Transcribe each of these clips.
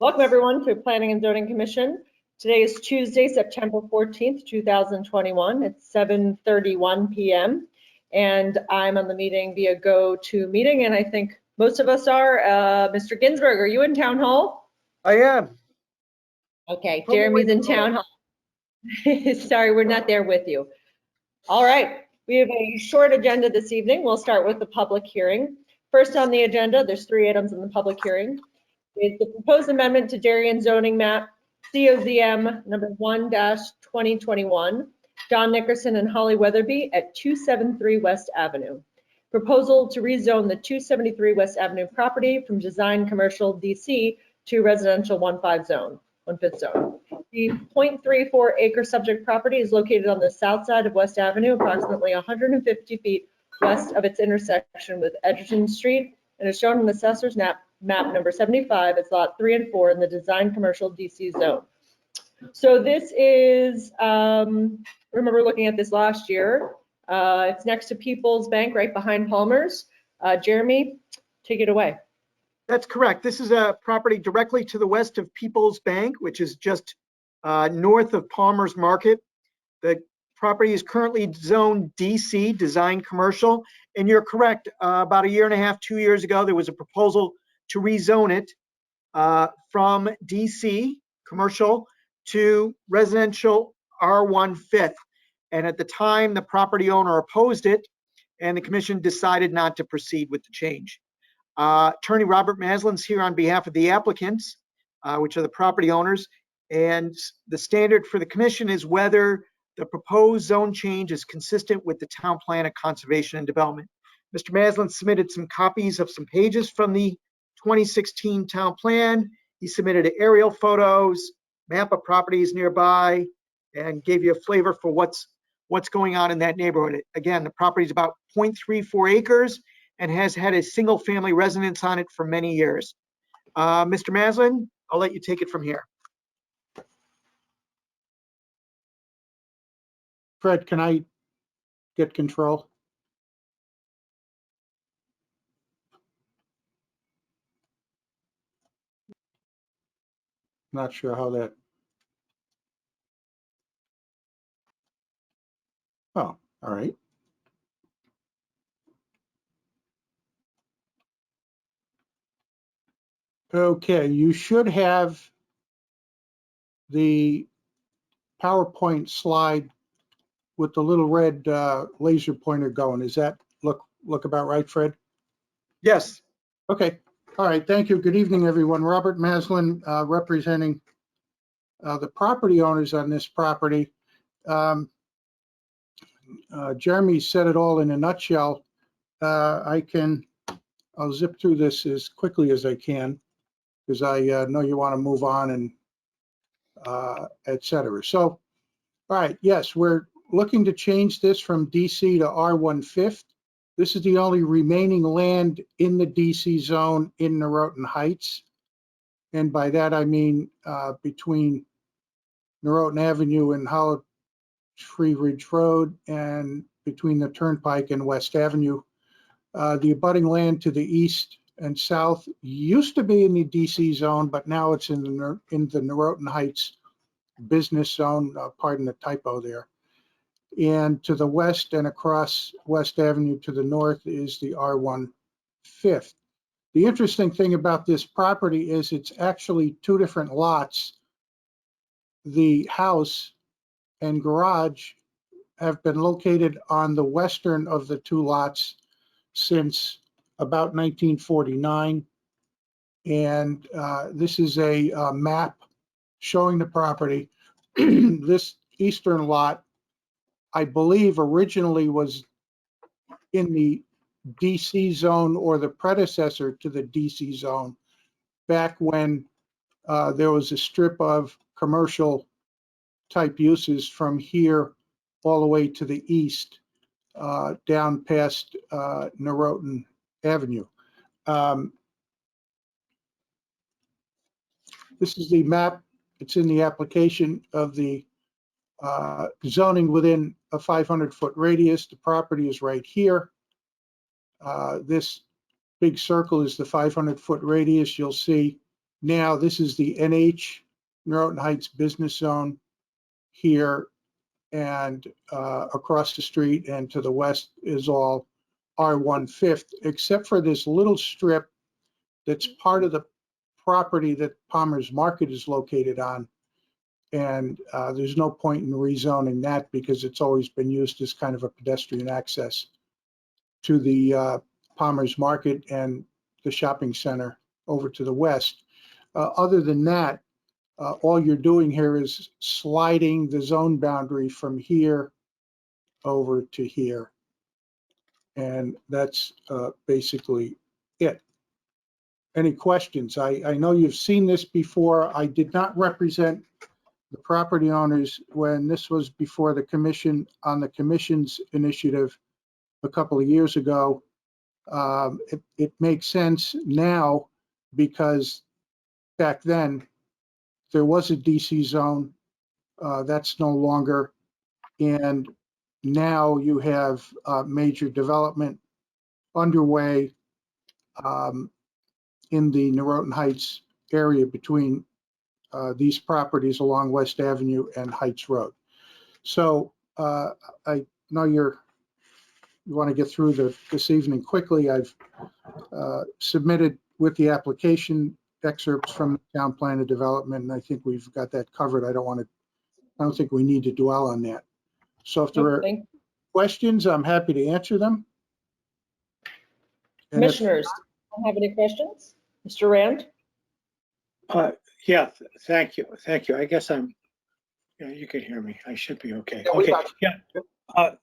Welcome everyone to Planning and Zoning Commission. Today is Tuesday, September 14th, 2021. It's 7:31 p.m. and I'm on the meeting via GoToMeeting, and I think most of us are. Mr. Ginsburg, are you in Town Hall? I am. Okay, Jeremy's in Town Hall. Sorry, we're not there with you. All right, we have a short agenda this evening. We'll start with the public hearing. First on the agenda, there's 3 items in the public hearing. Is the proposed amendment to Darien Zoning Map, COZM number 1-2021, John Nickerson and Holly Weatherby at 273 West Avenue. Proposal to rezone the 273 West Avenue property from design commercial DC to residential 1/5 zone, 1/5 zone. The 0.34 acre subject property is located on the south side of West Avenue, approximately 150 feet west of its intersection with Edgerton Street, and is shown in the Assessor's map number 75 as lot 3 and 4 in the design commercial DC zone. So this is, remember looking at this last year. It's next to People's Bank, right behind Palmer's. Jeremy, take it away. That's correct. This is a property directly to the west of People's Bank, which is just north of Palmer's Market. The property is currently zoned DC, design commercial. And you're correct, about 1.5 years, 2 years ago, there was a proposal to rezone it from DC, commercial, to residential R1/5. And at the time, the property owner opposed it, and the commission decided not to proceed with the change. Attorney Robert Maslin's here on behalf of the applicants, which are the property owners, and the standard for the commission is whether the proposed zone change is consistent with the town plan of conservation and development. Mr. Maslin submitted some copies of some pages from the 2016 town plan. He submitted aerial photos, map of properties nearby, and gave you a flavor for what's going on in that neighborhood. Again, the property is about 0.34 acres and has had a single family residence on it for many years. Mr. Maslin, I'll let you take it from here. Fred, can I get control? Not sure how that. Oh, all right. Okay, you should have the PowerPoint slide with the little red laser pointer going. Is that look about right, Fred? Yes. Okay. All right. Thank you. Good evening, everyone. Robert Maslin, representing the property owners on this property. Jeremy said it all in a nutshell. I'll zip through this as quickly as I can because I know you want to move on and et cetera. So, all right. Yes, we're looking to change this from DC to R1/5. This is the only remaining land in the DC zone in Norotan Heights. And by that, I mean between Norotan Avenue and Hollow Tree Ridge Road and between the Turnpike and West Avenue. The abutting land to the east and south used to be in the DC zone, but now it's in the Norotan Heights business zone, pardon the typo there. And to the west and across West Avenue to the north is the R1/5. The interesting thing about this property is it's actually 2 different lots. The house and garage have been located on the western of the 2 lots since about 1949. And this is a map showing the property. This eastern lot, I believe, originally was in the DC zone or the predecessor to the DC zone back when there was a strip of commercial type uses from here all the way to the east down past Norotan Avenue. This is the map. It's in the application of the zoning within a 500-foot radius. The property is right here. This big circle is the 500-foot radius. You'll see Now, this is the NH, Norotan Heights Business Zone here, and across the street and to the west is all R1/5, except for this little strip that's part of the property that Palmer's Market is located on. And there's no point in rezoning that because it's always been used as kind of a pedestrian access to the Palmer's Market and the shopping center over to the west. Other than that, all you're doing here is sliding the zone boundary from here over to here. And that's basically it. Any questions? I know you've seen this before. I did not represent the property owners when this was before the commission on the commission's initiative a couple of years ago. It makes sense now because back then there was a DC zone. That's no longer. And now you have major development underway in the Norotan Heights area between these properties along West Avenue and Heights Road. So I know you want to get through this evening quickly. I've submitted with the application excerpts from the town plan of development, and I think we've got that covered. I don't think we need to dwell on that. So if there are questions, I'm happy to answer them. And Commissioners, don't have any questions? Mr. Rand? Yeah, thank you. Thank you. I guess yeah, you can hear me. I should be okay. Yeah, we Okay. got you. Yeah.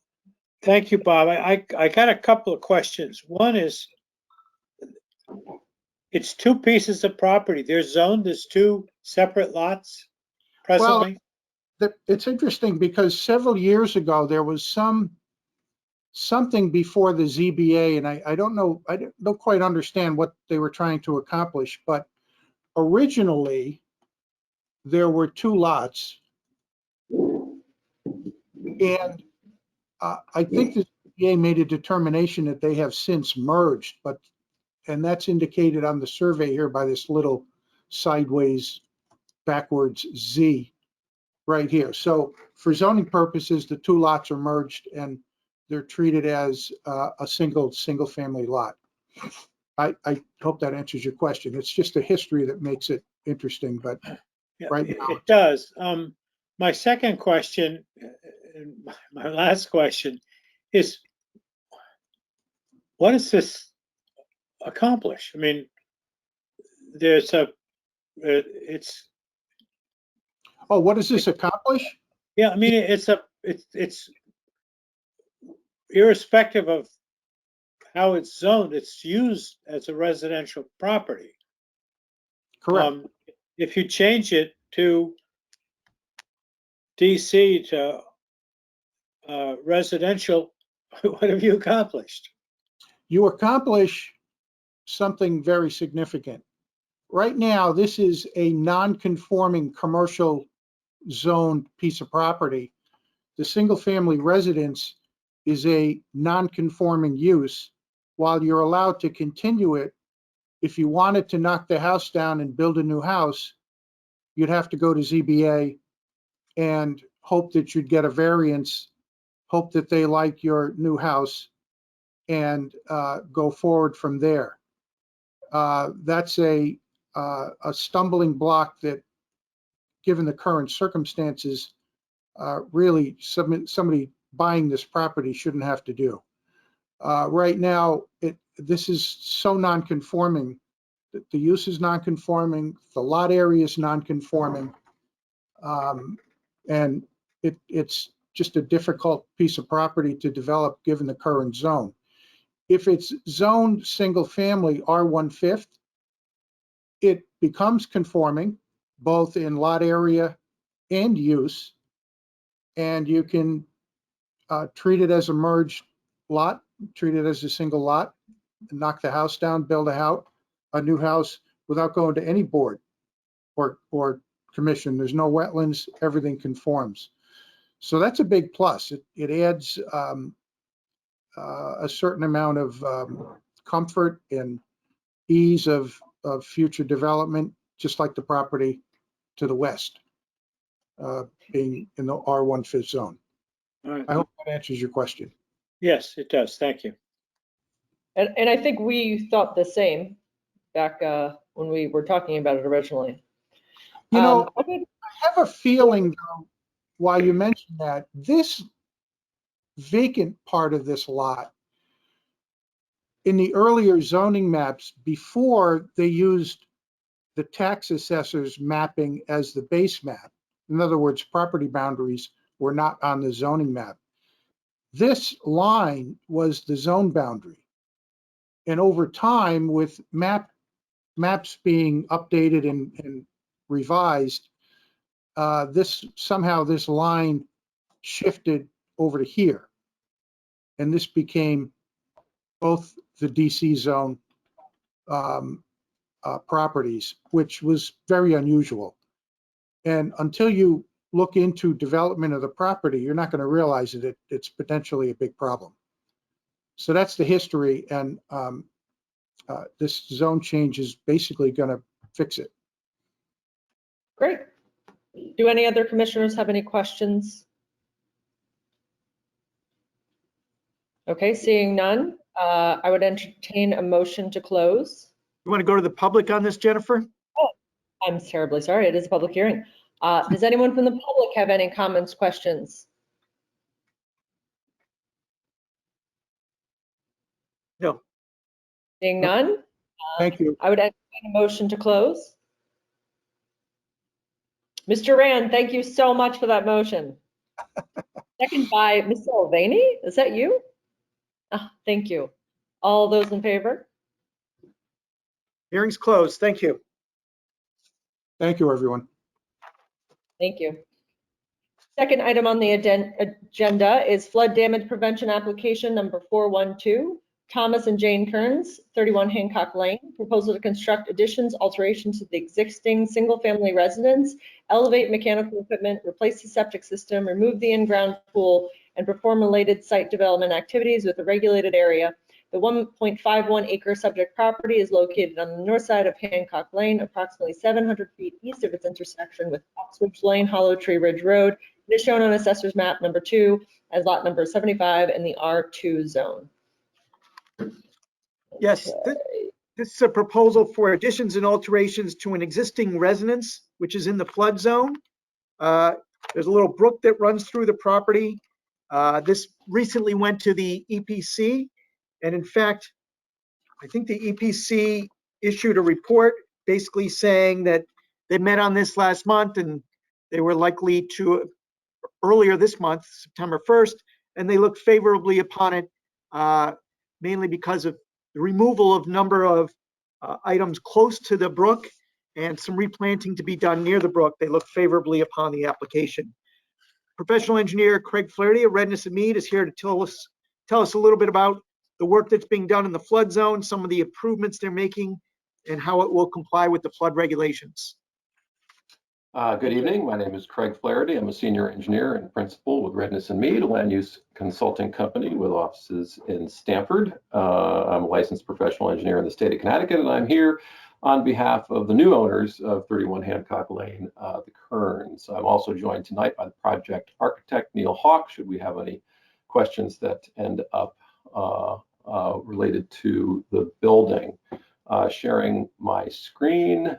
Thank you, Bob. I got a couple of questions. One is, it's two pieces of property. They're zoned as two separate lots presently? it's interesting because several years ago there was something before the ZBA, and I don't know, I don't quite understand what they were trying to accomplish, but originally there were two lots, and I think the ZBA made a determination that they have since merged, and that's indicated on the survey here by this little sideways backwards Z right here. So for zoning purposes, the two lots are merged and they're treated as a single family lot. I hope that answers your question. It's just a history that makes it interesting, but Yeah, right now it does. My second question, and my last question is, what does this accomplish? I mean, oh, what does this accomplish? yeah, I mean, it's irrespective of how it's zoned, it's used as a residential property. Correct. If you change it to DC to residential, what have you accomplished? You accomplish something very significant. Right now, this is a non-conforming commercial zoned piece of property. The single family residence is a non-conforming use, while you're allowed to continue it. If you wanted to knock the house down and build a new house, you'd have to go to ZBA and hope that you'd get a variance, hope that they like your new house, and go forward from there. That's a stumbling block that, given the current circumstances, really somebody buying this property shouldn't have to do. Right now, this is so non-conforming. The use is non-conforming, the lot area is non-conforming, and it's just a difficult piece of property to develop given the current zone. If it's zoned single family R1/5, it becomes conforming both in lot area and use, and you can treat it as a merged lot, treat it as a single lot, knock the house down, build a new house without going to any board or commission. There's no wetlands, everything conforms. So that's a big plus. It adds a certain amount of comfort and ease of future development just like the property to the west, being in the R1 fifth zone. All right. I hope that answers your question. Yes, it does. Thank you. And I think we thought the same back when we were talking about it originally. You know, Okay. I have a feeling, though, while you mentioned that, this vacant part of this lot, in the earlier zoning maps, before they used the tax assessor's mapping as the base map, in other words, property boundaries were not on the zoning map. This line was the zone boundary. And over time, with maps being updated and revised, this line shifted over to here. And this became both the DC zone properties, which was very unusual. And until you look into development of the property, you're not going to realize that it's potentially a big problem. So that's the history, and this zone change is basically going to fix it. Great. Do any other commissioners have any questions? Okay, seeing none, I would entertain a motion to close. You want to go to the public on this, Jennifer? I'm terribly sorry, it is a public hearing. Does anyone from the public have any comments, questions? No. Seeing none, Thank you. I would entertain a motion to close. Mr. Rand, thank you so much for that motion. Second by Mr. Mulvaney, is that you? Thank you. All those in favor? Hearing's closed. Thank you. Thank you, everyone. Thank you. Second item on the agenda is flood damage prevention application number 412. Thomas and Jane Kearns, 31 Hancock Lane, proposal to construct additions, alterations to the existing single-family residence, elevate mechanical equipment, replace the septic system, remove the in-ground pool, and perform related site development activities with a regulated area. The 1.51 acre subject property is located on the north side of Hancock Lane, approximately 700 feet east of its intersection with Oxbridge Lane, Hollow Tree Ridge Road. It is shown on Assessor's Map number 2 as lot number 75 in the R2 zone. Yes, this is a proposal for additions and alterations to an existing residence, which is in the flood zone. There's a little brook that runs through the property. This recently went to the EPC. And in fact, I think the EPC issued a report basically saying that they met on this last month and they were likely to earlier this month, September 1st, and they looked favorably upon it, mainly because of the removal of number of items close to the brook and some replanting to be done near the brook. They look favorably upon the application. Professional engineer Craig Flaherty of Redness and Mead is here to tell us a little bit about the work that's being done in the flood zone, some of the improvements they're making, and how it will comply with the flood regulations. Good evening. My name is Craig Flaherty. I'm a senior engineer and principal with Redness and Mead, a land use consulting company with offices in Stamford. I'm a licensed professional engineer in the state of Connecticut, and I'm here on behalf of the new owners of 31 Hancock Lane, the Kearns. I'm also joined tonight by the project architect, Neil Hawk, should we have any questions that end up related to the building. Sharing my screen.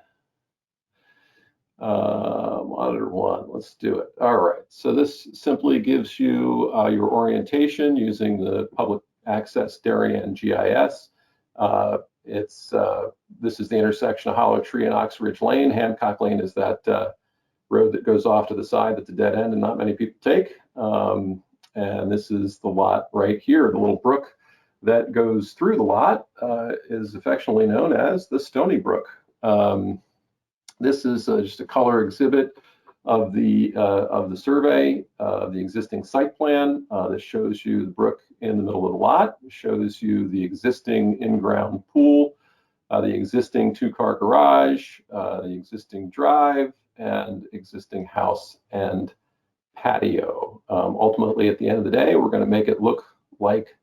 Monitor one, let's do it. All right, so this simply gives you your orientation using the public access Darien GIS. This is the intersection of Hollow Tree and Oxbridge Lane. Hancock Lane is that road that goes off to the side that's a dead end and not many people take. And this is the lot right here, the little brook that goes through the lot is affectionately known as the Stony Brook. This is just a color exhibit of the survey, the existing site plan. This shows you the brook in the middle of the lot. It shows you the existing in-ground pool, the existing two-car garage, the existing drive, and existing house and patio. Ultimately, at the end of the day, we're going to make it look like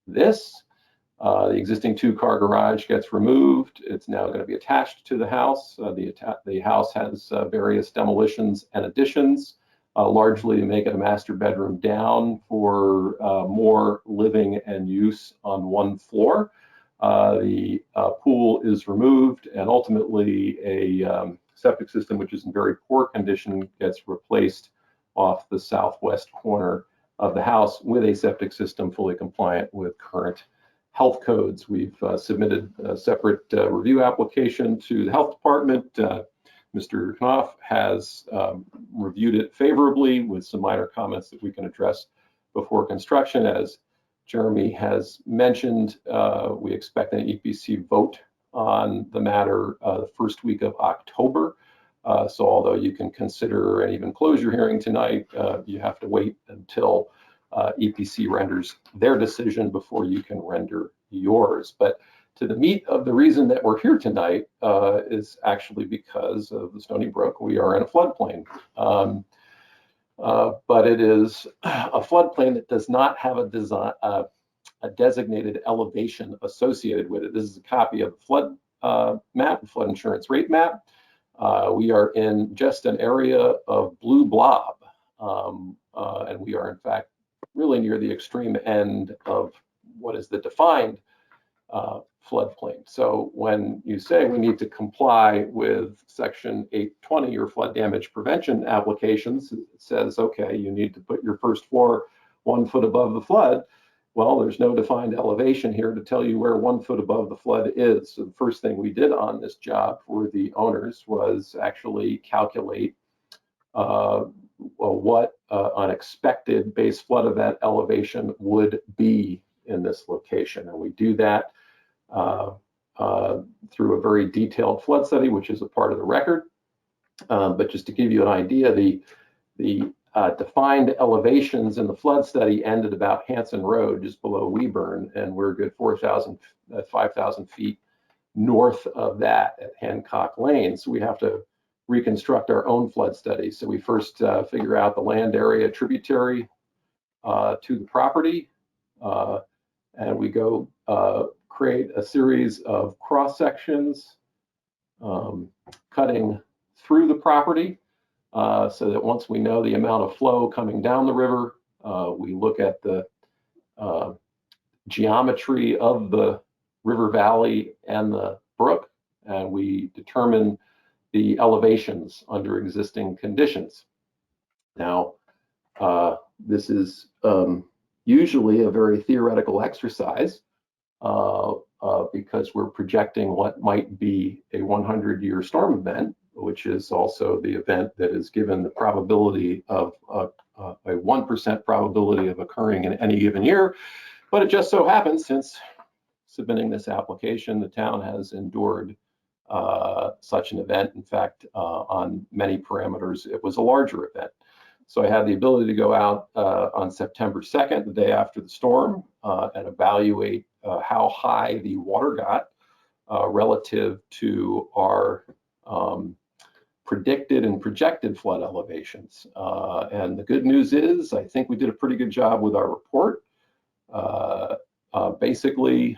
this. The existing 2-car garage gets removed. It's now going to be attached to the house. The house has various demolitions and additions, largely to make it a master bedroom down for more living and use on one floor. The pool is removed, and ultimately a septic system, which is in very poor condition, gets replaced off the southwest corner of the house with a septic system fully compliant with current health codes. We've submitted a separate review application to the health department. Mr. Knopf has reviewed it favorably with some minor comments that we can address before construction. As Jeremy has mentioned, we expect an EPC vote on the matter the first week of October. So although you can consider and even close your hearing tonight, you have to wait until EPC renders their decision before you can render yours. But to the meat of the reason that we're here tonight is actually because of the Stony Brook. We are in a floodplain. But it is a floodplain that does not have a designated elevation associated with it. This is a copy of the flood map, the flood insurance rate map. We are in just an area of blue blob, and we are in fact really near the extreme end of what is the defined floodplain. So when you say we need to comply with Section 820, your flood damage prevention applications, it says, okay, you need to put your first floor 1 foot above the flood. Well, there's no defined elevation here to tell you where 1 foot above the flood is. So the first thing we did on this job for the owners was actually calculate what an expected base flood event elevation would be in this location. And we do that through a very detailed flood study, which is a part of the record. But just to give you an idea, the defined elevations in the flood study ended about Hanson Road, just below Weburn, and we're a good 5,000 feet north of that at Hancock Lane. So we have to reconstruct our own flood study. So we first figure out the land area tributary to the property, and we go create a series of cross sections cutting through the property, so that once we know the amount of flow coming down the river, we look at the geometry of the river valley and the brook, and we determine the elevations under existing conditions. Now, this is usually a very theoretical exercise because we're projecting what might be a 100-year storm event, which is also the event that is given the probability of a 1% probability of occurring in any given year. But it just so happens, since submitting this application, the town has endured such an event. In fact, on many parameters, it was a larger event. So I had the ability to go out on September 2nd, the day after the storm, and evaluate how high the water got relative to our predicted and projected flood elevations. And the good news is, I think we did a pretty good job with our report. Basically,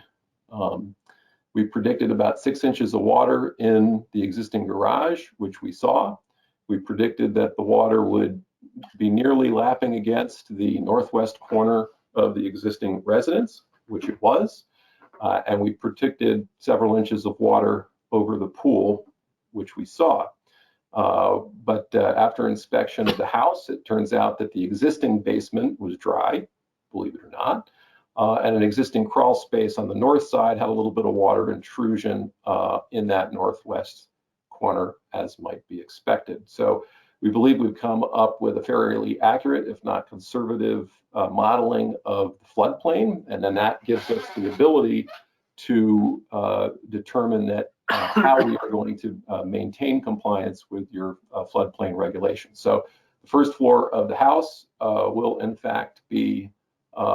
we predicted about 6 inches of water in the existing garage, which we saw. We predicted that the water would be nearly lapping against the northwest corner of the existing residence, which it was. And we predicted several inches of water over the pool, which we saw. But after inspection of the house, it turns out that the existing basement was dry, believe it or not. And an existing crawl space on the north side had a little bit of water intrusion in that northwest corner, as might be expected. So we believe we've come up with a fairly accurate, if not conservative, modeling of the floodplain. And then that gives us the ability to determine that how we are going to maintain compliance with your floodplain regulations. So the first floor of the house will in fact be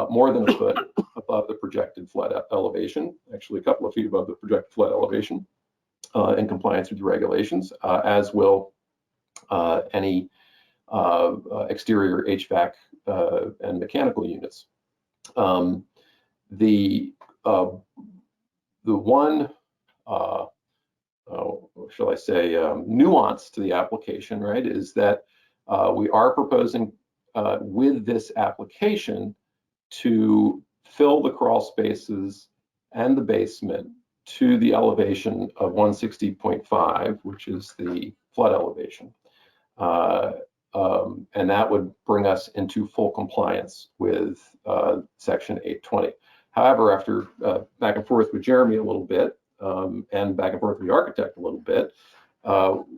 more than a foot above the projected flood elevation, actually a couple of feet above the projected flood elevation in compliance with the regulations, as will any exterior HVAC and mechanical units. The the one, shall I say, nuance to the application, right, is that we are proposing with this application to fill the crawl spaces and the basement to the elevation of 160.5, which is the flood elevation. And that would bring us into full compliance with section 820. However, after back and forth with Jeremy a little bit, and back and forth with the architect a little bit,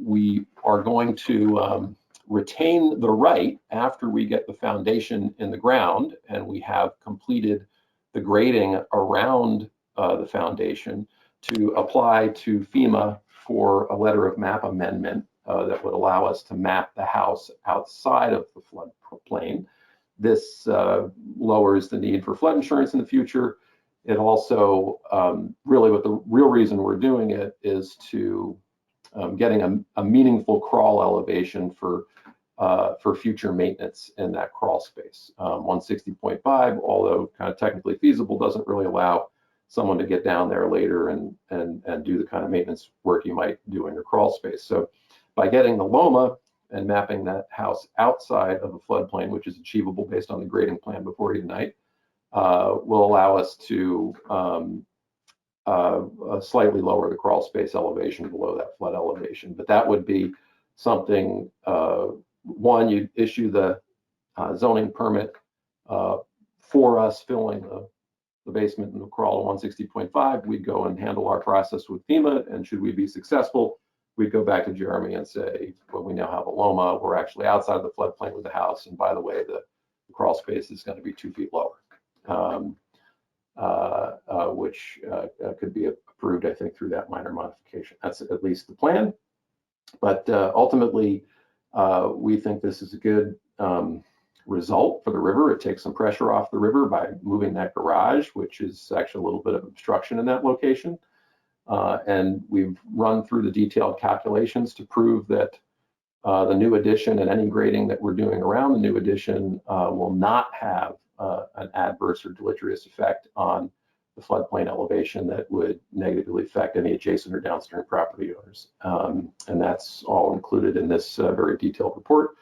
we are going to retain the right, after we get the foundation in the ground and we have completed the grading around the foundation, to apply to FEMA for a letter of map amendment that would allow us to map the house outside of the floodplain. This lowers the need for flood insurance in the future. It also, really what the real reason we're doing it is to getting a meaningful crawl elevation for future maintenance in that crawl space. 160.5, although kind of technically feasible, doesn't really allow someone to get down there later and do the kind of maintenance work you might do in your crawl space. So by getting the LOMA and mapping that house outside of the floodplain, which is achievable based on the grading plan before you tonight, will allow us to slightly lower the crawl space elevation below that flood elevation. But that would be something, one, you'd issue the zoning permit for us filling the basement and the crawl at 160.5. We'd go and handle our process with FEMA, and should we be successful, we'd go back to Jeremy and say, well, we now have a LOMA, we're actually outside of the floodplain with the house, and by the way, the crawl space is going to be 2 feet lower, which could be approved, I think, through that minor modification. That's at least the plan. But ultimately, we think this is a good result for the river. It takes some pressure off the river by moving that garage, which is actually a little bit of obstruction in that location. And we've run through the detailed calculations to prove that the new addition and any grading that we're doing around the new addition will not have an adverse or deleterious effect on the floodplain elevation that would negatively affect any adjacent or downstream property owners. And that's all included in this very detailed report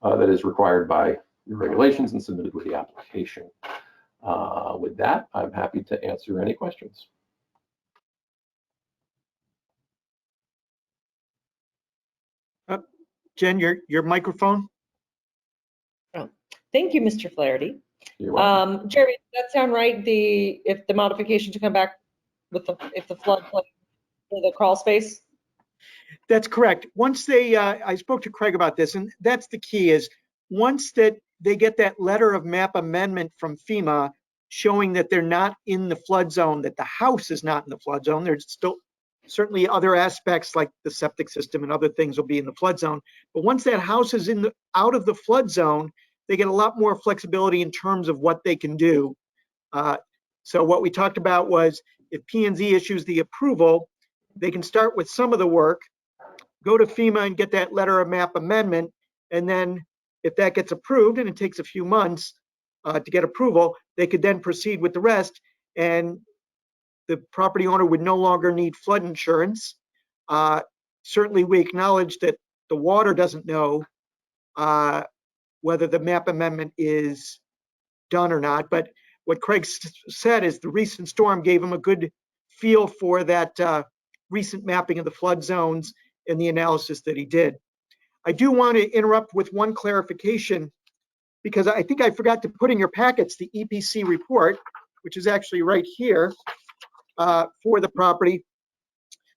that is required by your regulations and submitted with the application. With that, I'm happy to answer any questions. Jen, your microphone. Thank you, Mr. Flaherty. You're welcome. Jeremy, does that sound right? If the modification to come back with if the floodplain for the crawl space? That's correct. Once they, I spoke to Craig about this, and that's the key, is once that they get that letter of map amendment from FEMA showing that they're not in the flood zone, that the house is not in the flood zone, there's still certainly other aspects like the septic system and other things will be in the flood zone. But once that house is out of the flood zone, they get a lot more flexibility in terms of what they can do. So what we talked about was if P&Z issues the approval, they can start with some of the work, go to FEMA and get that letter of map amendment. And then if that gets approved, and it takes a few months to get approval, they could then proceed with the rest. And the property owner would no longer need flood insurance. Certainly we acknowledge that the water doesn't know whether the map amendment is done or not. But what Craig said is the recent storm gave him a good feel for that recent mapping of the flood zones and the analysis that he did. I do want to interrupt with one clarification, because I think I forgot to put in your packets the EPC report, which is actually right here for the property.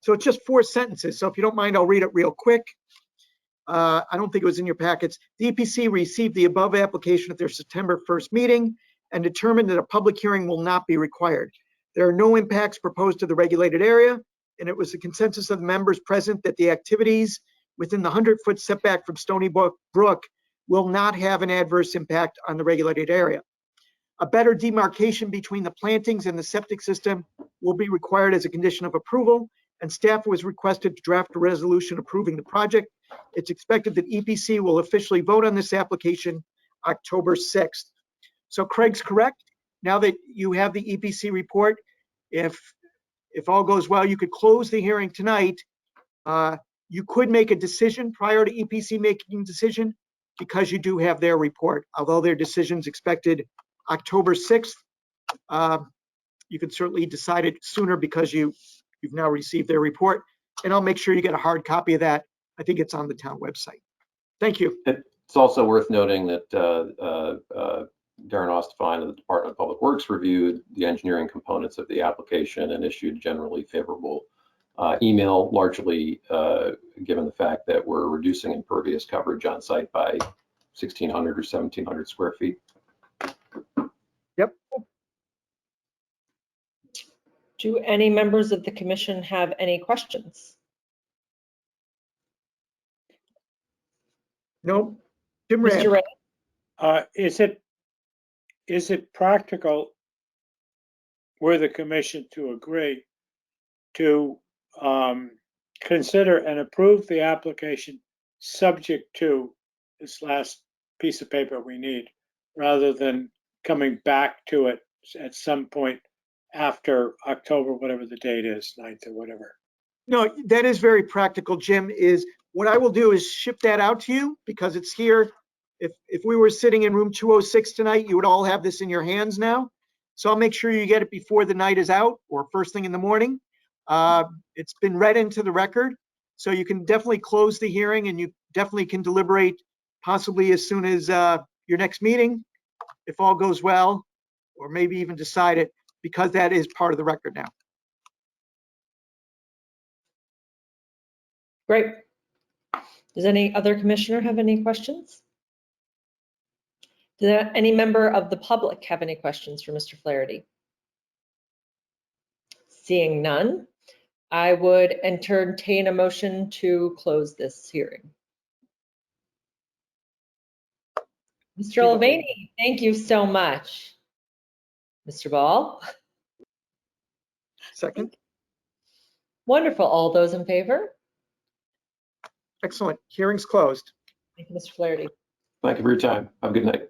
So it's just 4 sentences. So if you don't mind, I'll read it real quick. I don't think it was in your packets. The EPC received the above application at their September 1st meeting and determined that a public hearing will not be required. There are no impacts proposed to the regulated area, and it was the consensus of the members present that the activities within the 100-foot setback from Stony Brook will not have an adverse impact on the regulated area. A better demarcation between the plantings and the septic system will be required as a condition of approval, and staff was requested to draft a resolution approving the project. It's expected that EPC will officially vote on this application October 6th. So Craig's correct. Now that you have the EPC report, if all goes well, you could close the hearing tonight. You could make a decision prior to EPC making a decision because you do have their report. Although their decision's expected October 6th, you can certainly decide it sooner because you've now received their report. And I'll make sure you get a hard copy of that. I think it's on the town website. Thank you. It's also worth noting that Darren Ostafine of the Department of Public Works reviewed the engineering components of the application and issued generally favorable email, largely given the fact that we're reducing impervious coverage on site by 1,600 or 1,700 square feet. Yep. Do any members of the commission have any questions? No. Jim Mr. Rand. Ray? Is it practical were the commission to agree to consider and approve the application subject to this last piece of paper we need, rather than coming back to it at some point after October, whatever the date is, 9th or whatever? No, that is very practical, Jim. Is what I will do is ship that out to you because it's here. If we were sitting in room 206 tonight, you would all have this in your hands now. So I'll make sure you get it before the night is out or first thing in the morning. It's been read into the record, so you can definitely close the hearing and you definitely can deliberate possibly as soon as your next meeting, if all goes well, or maybe even decide it because that is part of the record now. Great. Does any other commissioner have any questions? Does any member of the public have any questions for Mr. Flaherty? Seeing none, I would entertain a motion to close this hearing. Mr. Levany, thank you so much. Mr. Ball? Second. Wonderful. All those in favor? Excellent. Hearing's closed. Thank you, Mr. Flaherty. Thank you for your time. Have a good night.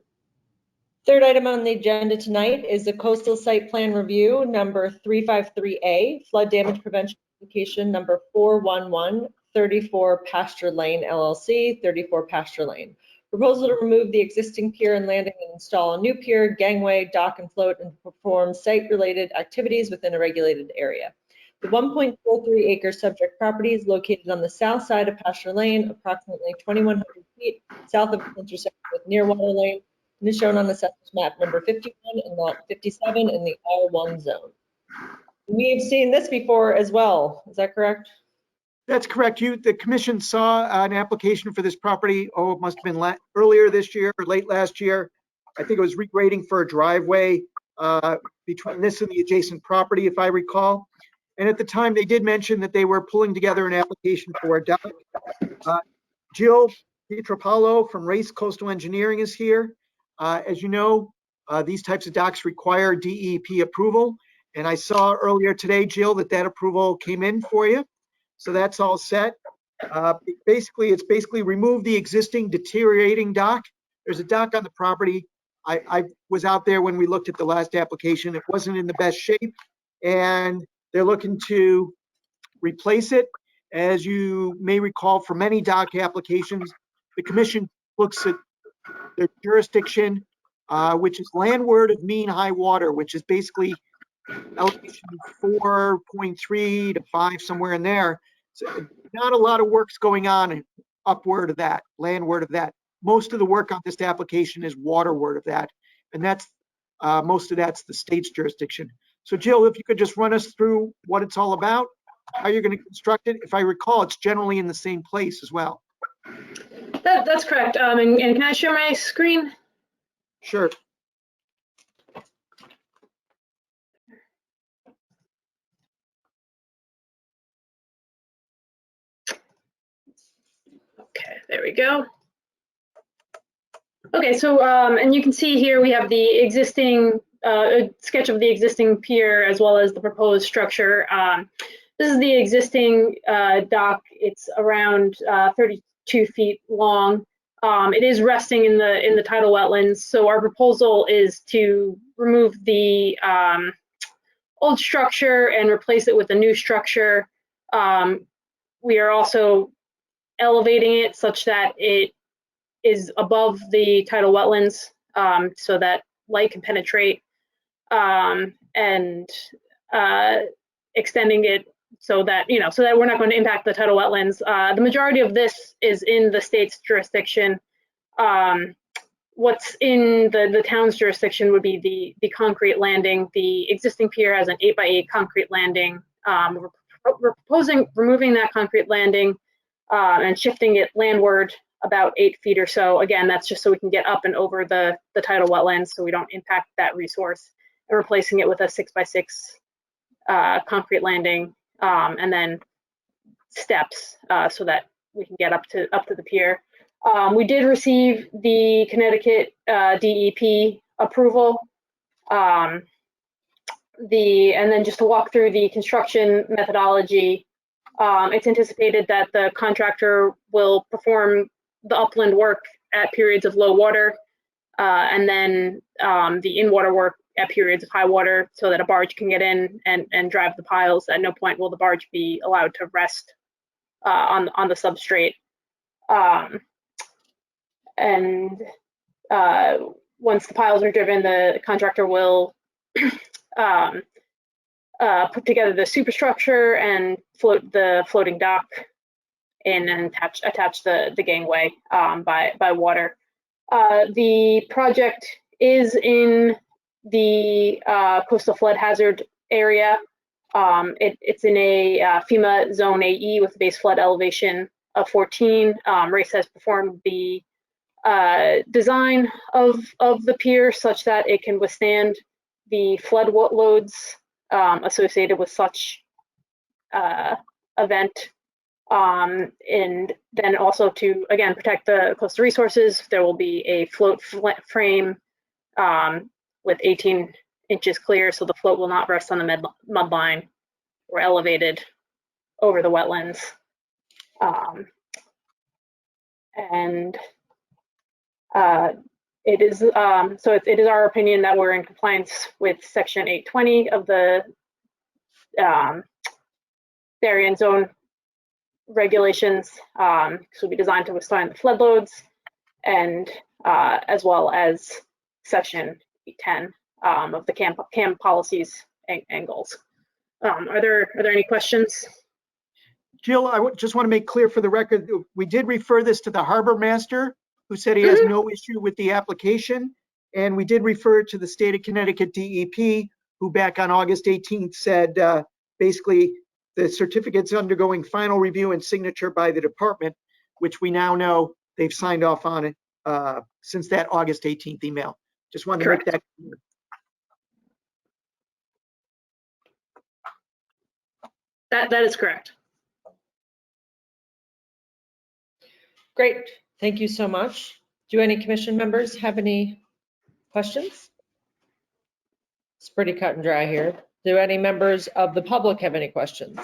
Third item on the agenda tonight is the coastal site plan review number 353A, flood damage prevention application number 41134 Pasture Lane LLC, 34 Pasture Lane. Proposal to remove the existing pier and landing and install a new pier, gangway, dock and float, and perform site-related activities within a regulated area. The 1.43 acre subject property is located on the south side of Pasture Lane, approximately 2,100 feet south of the intersection with Nearwater Lane, and is shown on Assessor's map number 51 and lot 57 in the R1 zone. We've seen this before as well. Is that correct? That's correct. The commission saw an application for this property. Oh, it must have been earlier this year or late last year. I think it was regrading for a driveway between this and the adjacent property, if I recall. And at the time, they did mention that they were pulling together an application for a dock. Jill Pietropalo from Race Coastal Engineering is here. As you know, these types of docks require DEP approval. And I saw earlier today, Jill, that approval came in for you. So that's all set. It's basically remove the existing deteriorating dock. There's a dock on the property. I was out there when we looked at the last application. It wasn't in the best shape. And they're looking to replace it. As you may recall from many dock applications, the commission looks at their jurisdiction, which is landward of mean high water, which is basically elevation 4.3 to 5, somewhere in there. So not a lot of work's going on upward of that, landward of that. Most of the work on this application is waterward of that. And that's most of that's the state's jurisdiction. So Jill, if you could just run us through what it's all about, how you're going to construct it. If I recall, it's generally in the same place as well. That's correct. And can I share my screen? Sure. Okay, there we go. Okay, so and you can see here we have the existing sketch of the existing pier as well as the proposed structure. This is the existing dock. It's around 32 feet long. It is resting in the tidal wetlands. So our proposal is to remove the old structure and replace it with a new structure. We are also elevating it such that it is above the tidal wetlands, so that light can penetrate, and extending it so that, so that we're not going to impact the tidal wetlands. The majority of this is in the state's jurisdiction. What's in the town's jurisdiction would be the concrete landing. The existing pier has an 8x8 concrete landing. We're proposing removing that concrete landing and shifting it landward about 8 feet or so. Again, that's just so we can get up and over the tidal wetlands so we don't impact that resource, and replacing it with a 6x6 concrete landing, and then steps so that we can get up to the pier. We did receive the Connecticut DEP approval. And then just to walk through the construction methodology, it's anticipated that the contractor will perform the upland work at periods of low water, and then the in-water work at periods of high water, so that a barge can get in and drive the piles. At no point will the barge be allowed to rest on the substrate. And once the piles are driven, the contractor will put together the superstructure and float the floating dock in and attach the gangway by water. The project is in the coastal flood hazard area. It's in a FEMA zone AE with a base flood elevation of 14. RACE has performed the design of the pier such that it can withstand the flood loads associated with such event, and then also to, again, protect the coastal resources. There will be a float frame with 18 inches clear, so the float will not rest on the mud line or elevated over the wetlands. It is it is our opinion that we're in compliance with Section 820 of the Darien Zone regulations. This will be designed to withstand the flood loads, and as well as Section 810 of the CAM policies and goals. Are there any questions? Jill, I just want to make clear for the record, we did refer this to the harbor master, who said he has no issue with the application. And we did refer it to the state of Connecticut DEP, who back on August 18th said, basically, the certificate's undergoing final review and signature by the department, which we now know they've signed off on it since that August 18th email. Just wanted to make that clear. That is correct. Great, thank you so much. Do any commission members have any questions? It's pretty cut and dry here. Do any members of the public have any questions?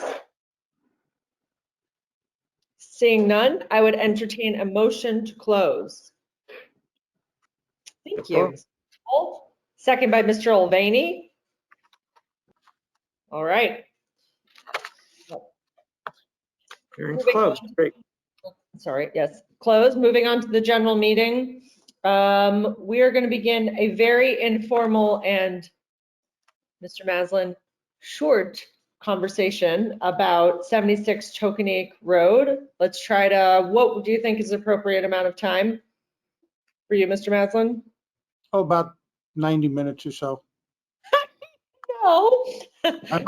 Seeing none, I would entertain a motion to close. Thank you. Second by Mr. Mulvaney. All right. Hearing's closed. Great. Sorry, yes, close. Moving on to the general meeting. We are going to begin a very informal and, Mr. Maslin, short conversation about 76 Tokenique Road. Let's try to, what do you think is appropriate amount of time for you, Mr. Maslin? Oh, about 90 minutes or so. No. I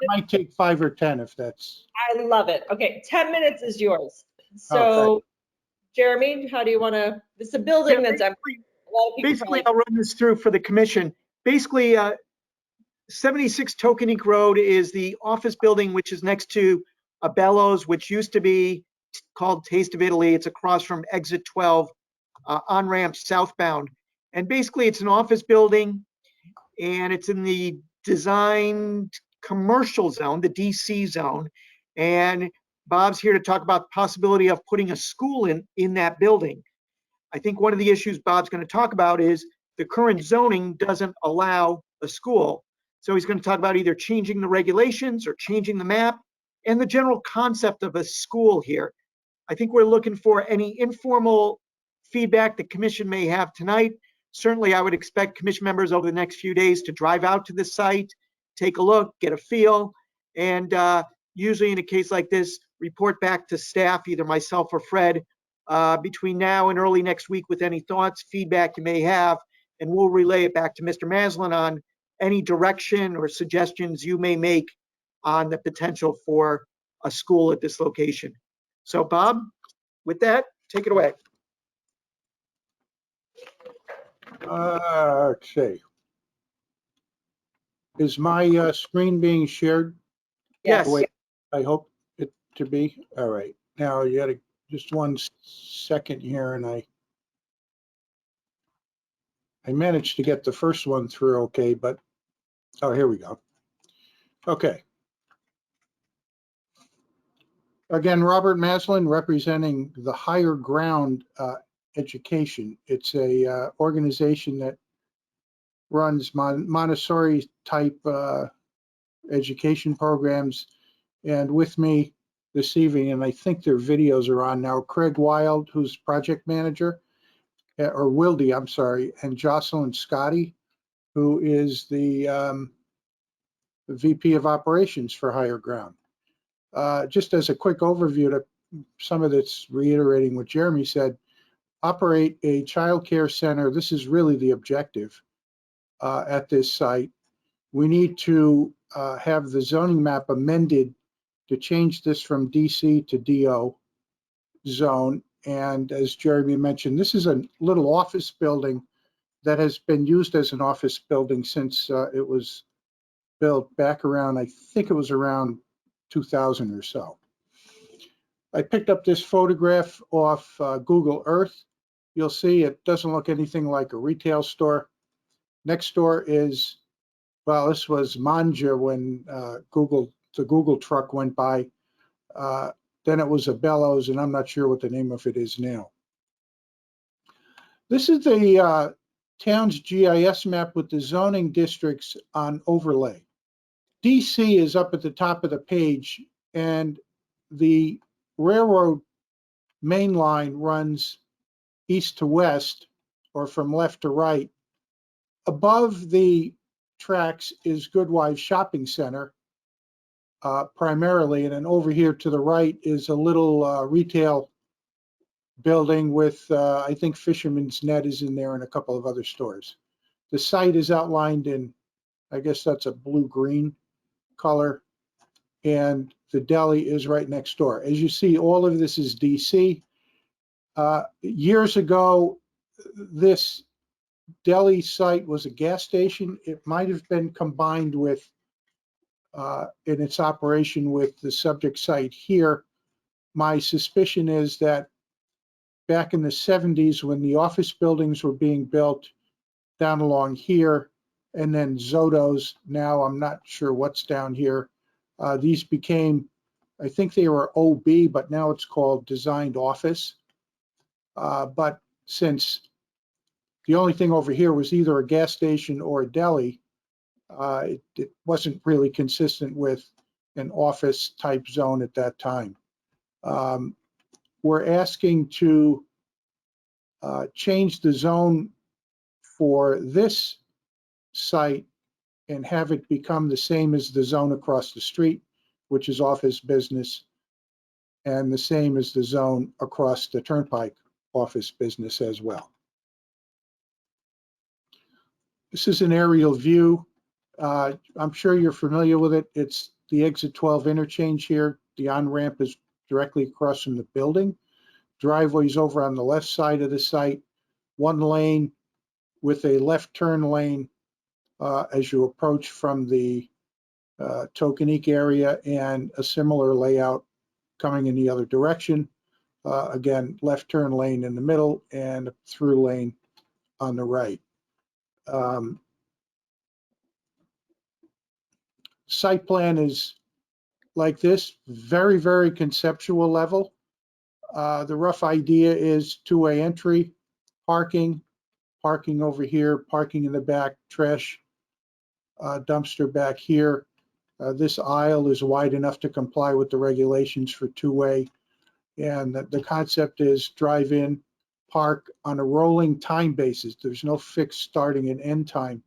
might take 5 or 10 if that's. I love it. Okay, 10 minutes is yours. So, Okay. Jeremy, how do you want to, it's a building that's empty. A lot of people Basically, probably- I'll run this through for the commission. Basically, 76 Tokenique Road is the office building which is next to a Bellows, which used to be called Taste of Italy. It's across from exit 12 on ramp southbound. And basically, it's an office building, and it's in the designed commercial zone, the DC zone. And Bob's here to talk about the possibility of putting a school in that building. I think one of the issues Bob's going to talk about is the current zoning doesn't allow a school. So he's going to talk about either changing the regulations or changing the map and the general concept of a school here. I think we're looking for any informal feedback the commission may have tonight. Certainly, I would expect commission members over the next few days to drive out to the site, take a look, get a feel, and usually in a case like this, report back to staff, either myself or Fred, between now and early next week with any thoughts, feedback you may have, and we'll relay it back to Mr. Maslin on any direction or suggestions you may make on the potential for a school at this location. So Bob, with that, take it away. Okay. Is my screen being shared? Yes. the way I hope it to be? All right. Now you gotta, just 1 second here, and I managed to get the first one through okay, but, oh, here we go. Okay. Again, Robert Maslin representing the Higher Ground Education. It's a organization that runs Montessori type education programs. And with me this evening, and I think their videos are on now, Craig Wild, who's project manager, or Wildy, I'm sorry, and Jocelyn Scotty, who is the VP of operations for Higher Ground. Just as a quick overview to some of this, reiterating what Jeremy said, operate a child care center. This is really the objective at this site. We need to have the zoning map amended to change this from DC to DO zone. And as Jeremy mentioned, this is a little office building that has been used as an office building since it was built back around, I think it was around 2000 or so. I picked up this photograph off Google Earth. You'll see it doesn't look anything like a retail store. Next door is, well, this was Manja when the Google truck went by. Then it was a Bellows, and I'm not sure what the name of it is now. This is the town's GIS map with the zoning districts on overlay. DC is up at the top of the page, and the railroad main line runs east to west, or from left to right. Above the tracks is Goodwife Shopping Center, primarily, and then over here to the right is a little retail building with, I think Fisherman's Net is in there and a couple of other stores. The site is outlined in, I guess that's a blue-green color, and the deli is right next door. As you see, all of this is DC. Years ago, this deli site was a gas station. It might have been combined with, in its operation with the subject site here. My suspicion is that back in the 70s, when the office buildings were being built down along here, and then Zoto's, now I'm not sure what's down here, these became, I think they were OB, but now it's called designed office. But since the only thing over here was either a gas station or a deli, it wasn't really consistent with an office type zone at that time. We're asking to change the zone for this site and have it become the same as the zone across the street, which is office business, and the same as the zone across the turnpike, office business as well. This is an aerial view. I'm sure you're familiar with it. It's the exit 12 interchange here. The on-ramp is directly across from the building. Driveway's over on the left side of the site, one lane with a left turn lane as you approach from the Tokenique area, and a similar layout coming in the other direction. Again, left turn lane in the middle and a through lane on the right. Site plan is like this, very, very conceptual level. The rough idea is two-way entry, parking over here, parking in the back, trash dumpster back here. This aisle is wide enough to comply with the regulations for two-way. And the concept is drive in, park on a rolling time basis. There's no fixed starting and end time.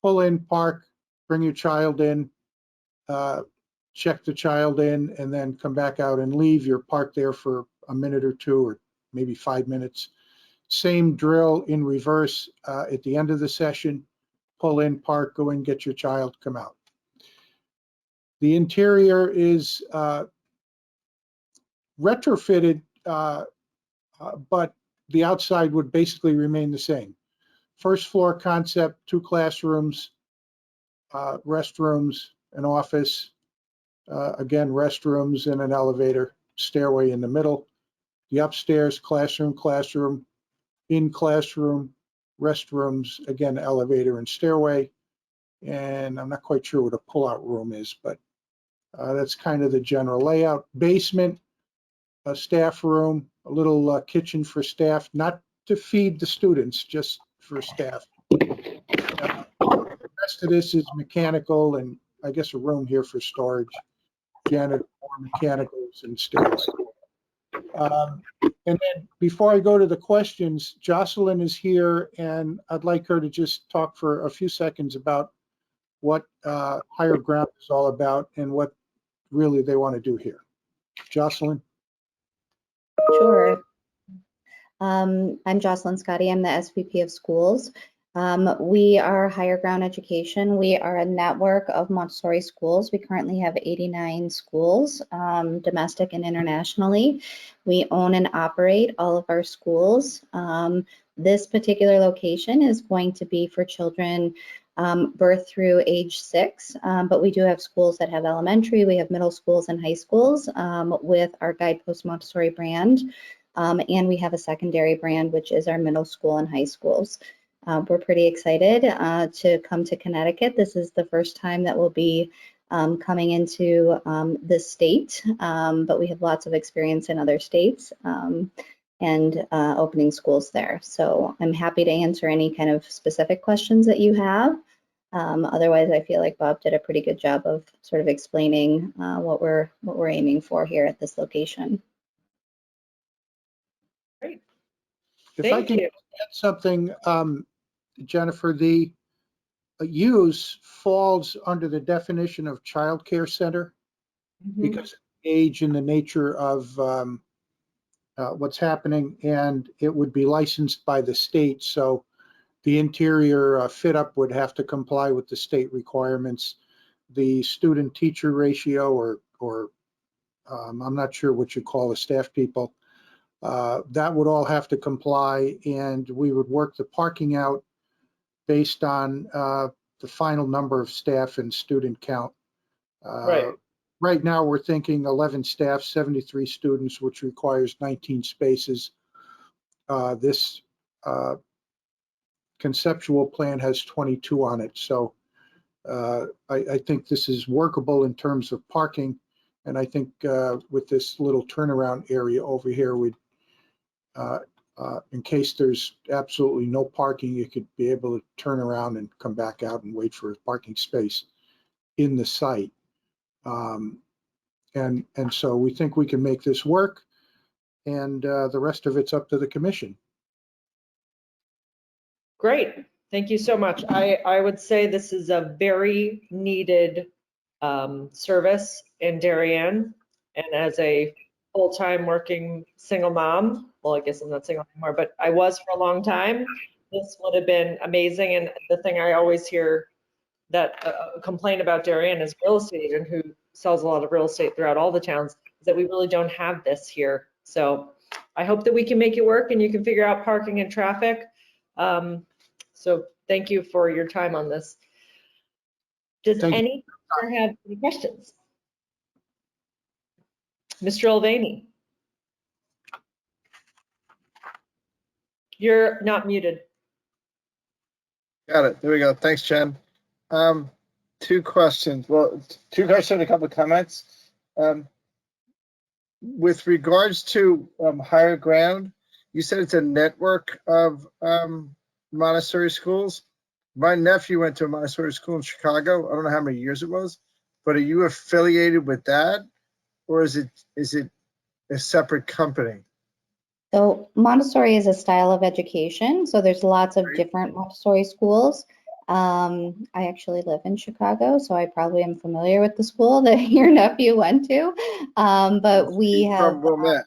Pull in, park, bring your child in, check the child in, and then come back out and leave. You're parked there for a minute or two, or maybe 5 minutes. Same drill in reverse at the end of the session. Pull in, park, go in, get your child, come out. The interior is retrofitted, but the outside would basically remain the same. First floor concept, 2 classrooms, restrooms, an office, again, restrooms and an elevator, stairway in the middle. The upstairs, classroom, in classroom, restrooms, again, elevator and stairway. And I'm not quite sure what a pull-out room is, but that's kind of the general layout. Basement, a staff room, a little kitchen for staff, not to feed the students, just for staff. The rest of this is mechanical, and I guess a room here for storage, janitor, mechanicals, and stairs. And then before I go to the questions, Jocelyn is here, and I'd like her to just talk for a few seconds about what higher ground is all about and what really they want to do here. Jocelyn? Sure. I'm Jocelyn Scotty. I'm the SVP of schools. We are Higher Ground Education. We are a network of Montessori schools. We currently have 89 schools, domestic and internationally. We own and operate all of our schools. This particular location is going to be for children birth through age 6, but we do have schools that have elementary, we have middle schools and high schools with our Guidepost Montessori brand, and we have a secondary brand, which is our middle school and high schools. We're pretty excited to come to Connecticut. This is the first time that we'll be coming into the state, but we have lots of experience in other states. And opening schools there. So I'm happy to answer any kind of specific questions that you have. Otherwise, I feel like Bob did a pretty good job of sort of explaining what we're aiming for here at this location. Great. If I Thank can you. add something, Jennifer, the use falls under the definition of child care center because of the age and the nature of what's happening, and it would be licensed by the state. So the interior fit up would have to comply with the state requirements. The student teacher ratio, or I'm not sure what you call the staff people, that would all have to comply, and we would work the parking out based on the final number of staff and student count. Right. Right now, we're thinking 11 staff, 73 students, which requires 19 spaces. This conceptual plan has 22 on it. So I think this is workable in terms of parking. And I think with this little turnaround area over here, we'd, in case there's absolutely no parking, you could be able to turn around and come back out and wait for a parking space in the site. And so we think we can make this work, and the rest of it's up to the commission. Great. Thank you so much. I would say this is a very needed service in Darien. And as a full-time working single mom, well, I guess I'm not single anymore, but I was for a long time, this would have been amazing. And the thing I always hear that complain about Darien is real estate, and who sells a lot of real estate throughout all the towns, is that we really don't have this here. So I hope that we can make it work and you can figure out parking and traffic. So thank you for your time on this. Does anyone have any questions? Mr. Mulvaney? You're not muted. Got it. There we go. Thanks, Jen. 2 questions. Well, 2 questions, a couple of comments. With regards to higher ground, you said it's a network of Montessori schools. my nephew went to a Montessori school in Chicago. I don't know how many years it was, but are you affiliated with that? Or is it a separate company? So Montessori is a style of education. So there's lots of Right. different Montessori schools. I actually live in Chicago, so I probably am familiar with the school that your nephew went to. But we He's have, from Wilmette.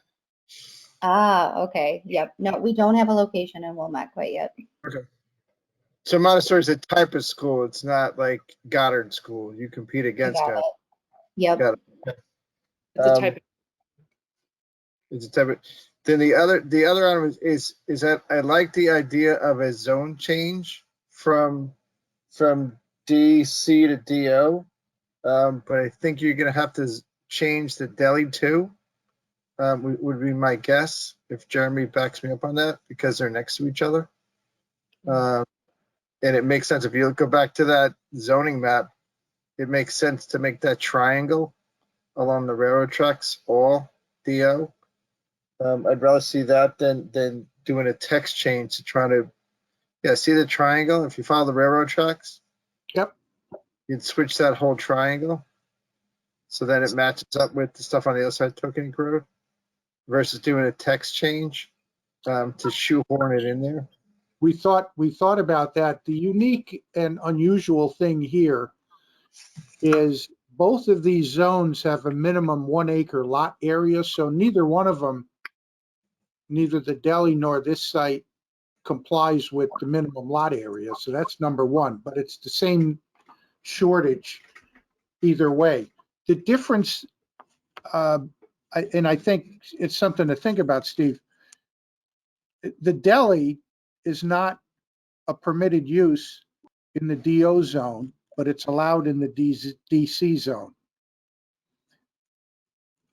okay. Yep. No, we don't have a location in Wilmette quite yet. So Montessori is a type of school. It's not like Goddard School. You compete against Got Goddard. it. Yep. Got it. It's a type of It's a type of, then the other item is that I like the idea of a zone change from DC to DO. But I think you're gonna have to change the deli too. Would be my guess if Jeremy backs me up on that because they're next to each other. And it makes sense if you go back to that zoning map, it makes sense to make that triangle along the railroad tracks all DO. I'd rather see that than doing a text change to try to, yeah, see the triangle? If you follow the railroad tracks? Yep. You'd switch that whole triangle. So then it matches up with the stuff on the other side of Tokenique Road versus doing a text change to shoehorn it in there. We thought about that. The unique and unusual thing here is both of these zones have a minimum 1 acre lot area, so neither one of them, neither the deli nor this site, complies with the minimum lot area. So that's number one, but it's the same shortage either way. The difference, and I think it's something to think about, Steve, the deli is not a permitted use in the DO zone, but it's allowed in the DC zone.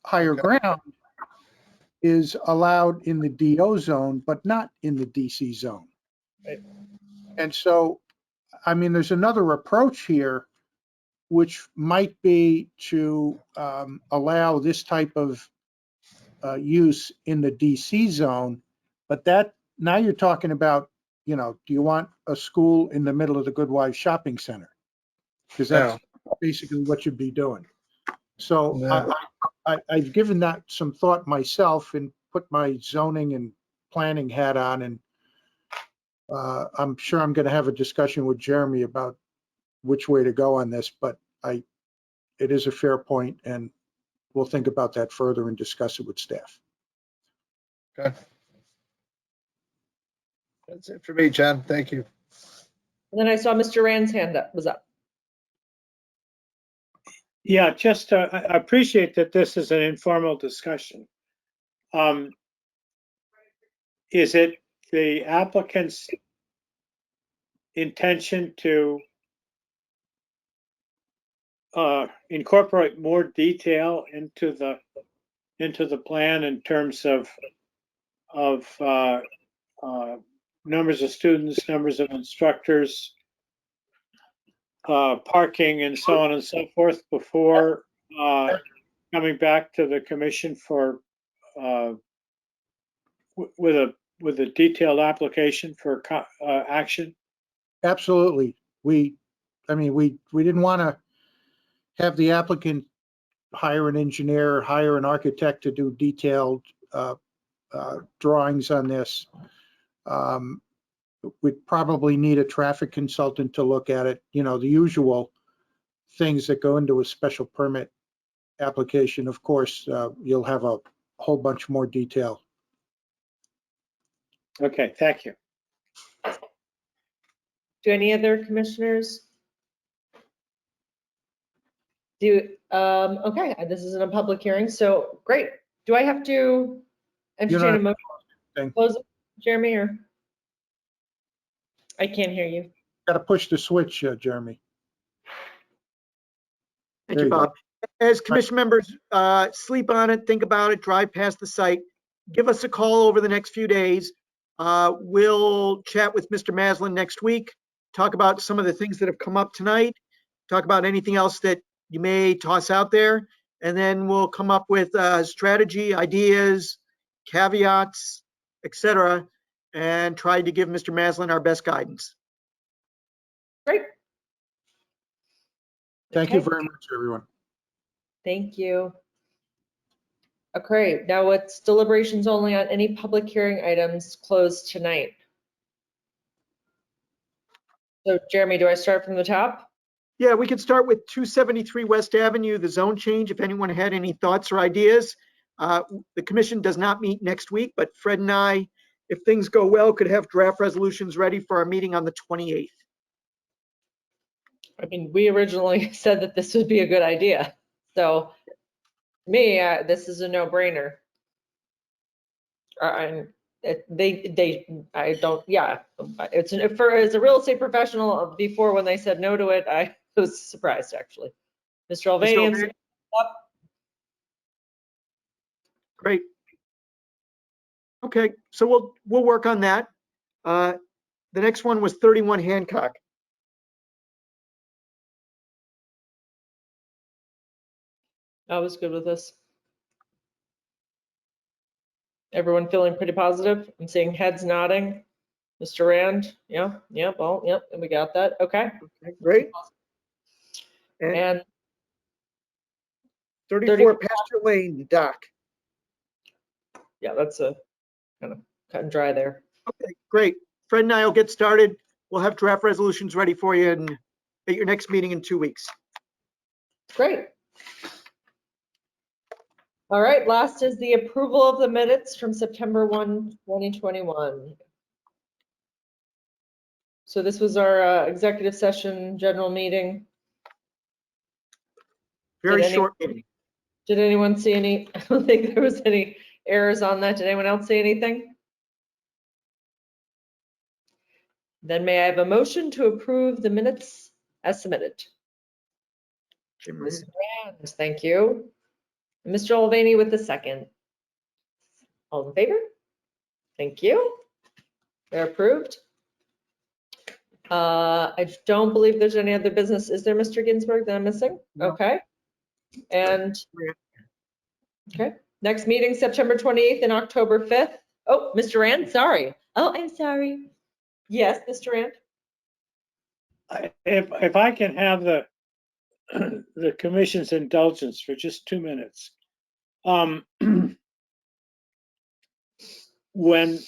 Higher ground is allowed in the DO zone, but not in the DC zone. Right. And so, I mean, there's another approach here, which might be to allow this type of use in the DC zone, but that, now you're talking about, you know, do you want a school in the middle of the Goodwives Shopping Center? Because that's basically what you'd be doing. So No. I've given that some thought myself and put my zoning and planning hat on, and I'm sure I'm going to have a discussion with Jeremy about which way to go on this, but it is a fair point, and we'll think about that further and discuss it with staff. Okay. That's it for me, John. Thank you. And then I saw Mr. Rand's hand up, was up. Yeah, just I appreciate that this is an informal discussion. Is it the applicant's intention to incorporate more detail into the plan in terms of numbers of students, numbers of instructors, parking, and so on and so forth before coming back to the commission for with a detailed application for action? Absolutely. We didn't want to have the applicant hire an engineer, hire an architect to do detailed drawings on this. We'd probably need a traffic consultant to look at it, you know, the usual things that go into a special permit application. Of course, you'll have a whole bunch more detail. Okay, thank you. Do any other commissioners? Okay, this isn't a public hearing, so great. Do I have to entertain a motion? Thing. Close it, Jeremy, or? I can't hear you. Got to push the switch, Jeremy. Thank There you, you go. Bob. As commission members sleep on it, think about it, drive past the site, give us a call over the next few days. We'll chat with Mr. Maslin next week, talk about some of the things that have come up tonight, talk about anything else that you may toss out there, and then we'll come up with strategy, ideas, caveats, etc., and try to give Mr. Maslin our best guidance. Great. Thank you Okay. very much, everyone. Thank you. Okay, now it's deliberations only on any public hearing items closed tonight. So Jeremy, do I start from the top? Yeah, we could start with 273 West Avenue, the zone change, if anyone had any thoughts or ideas. The commission does not meet next week, but Fred and I, if things go well, could have draft resolutions ready for our meeting on the 28th. I mean, we originally said that this would be a good idea. So me, this is a no-brainer. And I don't, yeah, it's, as a real estate professional, before when they said no to it, I was surprised, actually. Mr. Alvanian, Alvanian? Great. Okay, so we'll work on that. The next one was 31 Hancock. I was good with this. Everyone feeling pretty positive? I'm seeing heads nodding. Mr. Rand, yeah, well, yep, and we got that, okay. Okay, great. And And 34 Pasture Lane, dock. yeah, that's a kind of cut and dry there. Okay, great. Fred and I will get started. We'll have draft resolutions ready for you at your next meeting in 2 weeks. Great. All right, last is the approval of the minutes from September 1, 2021. So this was our executive session general meeting. Very Did short meeting. Did anyone see any? I don't think there was any errors on that. Did anyone else see anything? Then may I have a motion to approve the minutes as submitted? Mr. Rand, thank you. Mr. Olvani with the second. All in favor? Thank you. They're approved. I don't believe there's any other business. Is there, Mr. Ginsburg, that I'm missing? No. Okay. And, okay, next meeting, September 28th and October 5th. Oh, Mr. Rand, sorry. Oh, I'm sorry. Yes, Mr. Rand? If I can have the the commission's indulgence for just 2 minutes. When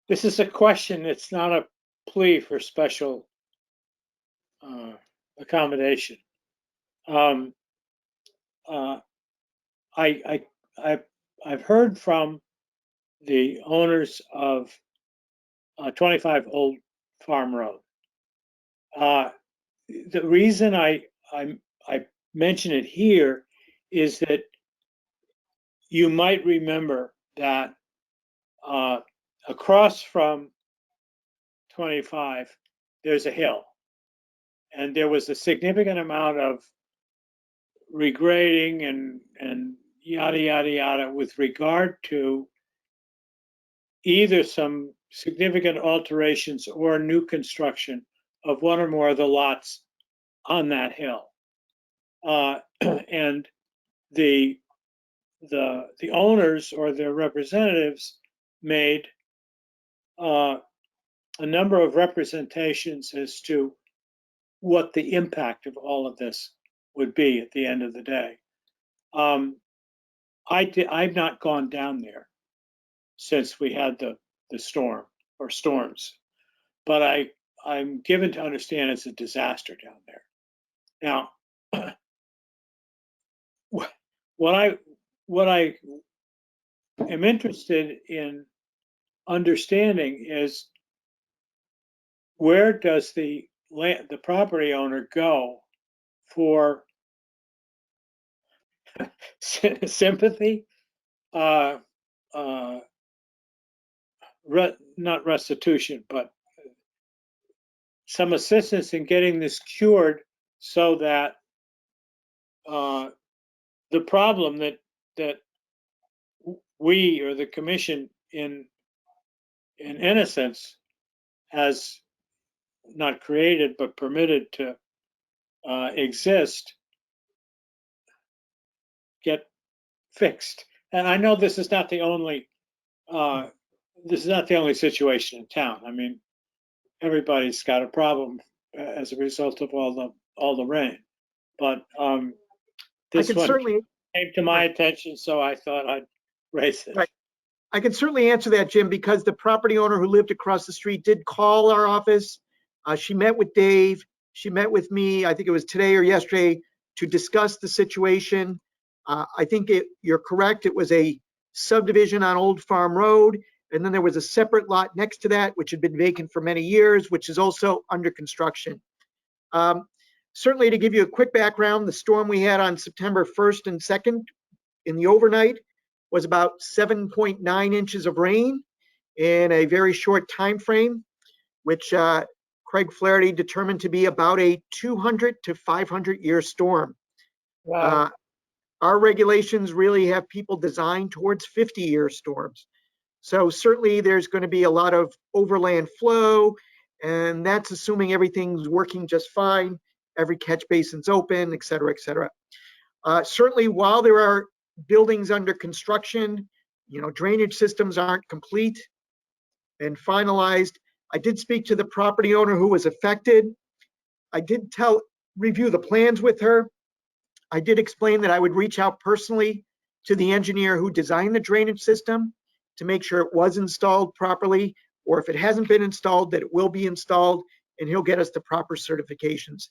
this is a question, it's not a plea for special accommodation. I've heard from the owners of 25 Old Farm Road. The reason I mention it here is that you might remember that across from 25, there's a hill. And there was a significant amount of regrading and yada, yada, yada with regard to either some significant alterations or new construction of one or more of the lots on that hill. And the owners or their representatives made a number of representations as to what the impact of all of this would be at the end of the day. I've not gone down there since we had the storm or storms, but I'm given to understand it's a disaster down there. Now, what I am interested in understanding is, where does the property owner go for sympathy, not restitution, but some assistance in getting this cured, so that the problem that we or the commission in innocence has not created but permitted to exist, get fixed. And I know this is not the only this is not the only situation in town. I mean, everybody's got a problem as a result of all the rain. But I this can one certainly, came to my attention, so I thought I'd raise it. Right. I can certainly answer that, Jim, because the property owner who lived across the street did call our office. She met with Dave. She met with me, I think it was today or yesterday, to discuss the situation. I think you're correct. It was a subdivision on Old Farm Road. And then there was a separate lot next to that, which had been vacant for many years, which is also under construction. Certainly, to give you a quick background, the storm we had on September 1st and 2nd in the overnight was about 7.9 inches of rain in a very short time frame, which Craig Flaherty determined to be about a 200 to 500 year storm. Wow. Our regulations really have people designed towards 50-year storms. So certainly there's going to be a lot of overland flow, and that's assuming everything's working just fine. Every catch basin's open, et cetera, et cetera. Certainly while there are buildings under construction, drainage systems aren't complete and finalized. I did speak to the property owner who was affected. I did review the plans with her. I did explain that I would reach out personally to the engineer who designed the drainage system to make sure it was installed properly, or if it hasn't been installed, that it will be installed, and he'll get us the proper certifications.